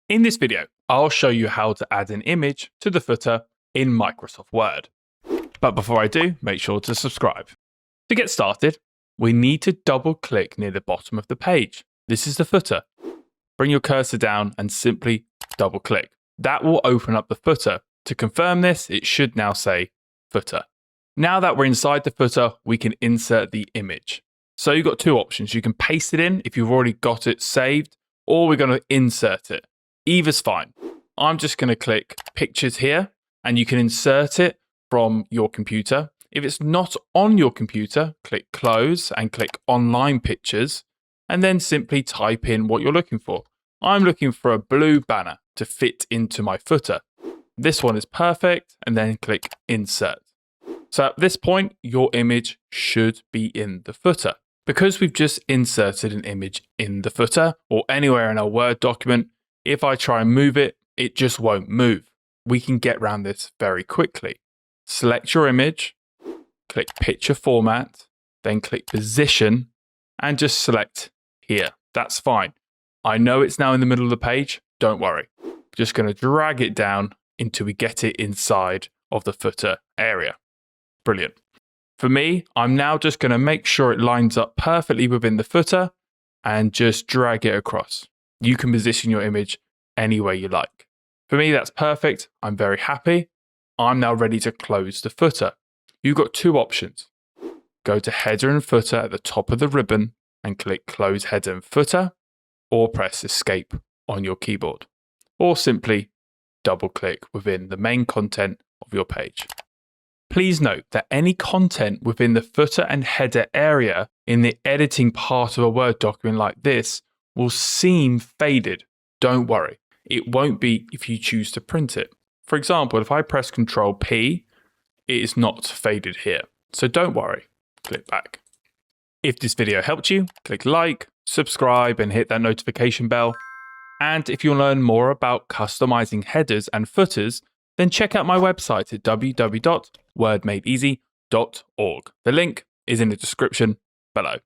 In this video, I'll show you how to add an image to the footer in Microsoft Word. But before I do, make sure to subscribe. To get started, we need to double click near the bottom of the page. This is the footer. Bring your cursor down and simply double click. That will open up the footer. To confirm this, it should now say footer. Now that we're inside the footer, we can insert the image. So you've got two options. You can paste it in if you've already got it saved, or we're going to insert it. Either's fine. I'm just going to click pictures here, and you can insert it from your computer. If it's not on your computer, click close and click online pictures, and then simply type in what you're looking for. I'm looking for a blue banner to fit into my footer. This one is perfect, and then click insert. So at this point, your image should be in the footer. Because we've just inserted an image in the footer or anywhere in our Word document, if I try and move it, it just won't move. We can get around this very quickly. Select your image, click picture format, then click position, and just select here. That's fine. I know it's now in the middle of the page. Don't worry. Just going to drag it down until we get it inside of the footer area. Brilliant. For me, I'm now just going to make sure it lines up perfectly within the footer and just drag it across. You can position your image any way you like. For me, that's perfect. I'm very happy. I'm now ready to close the footer. You've got two options. Go to header and footer at the top of the ribbon and click close header and footer, or press escape on your keyboard, or simply double click within the main content of your page. Please note that any content within the footer and header area in the editing part of a Word document like this will seem faded. Don't worry, it won't be if you choose to print it. For example, if I press Ctrl P, it is not faded here. So don't worry, click back. If this video helped you, click like, subscribe, and hit that notification bell. And if you want to learn more about customizing headers and footers, then check out my website at www.wordmadeeasy.org. The link is in the description below.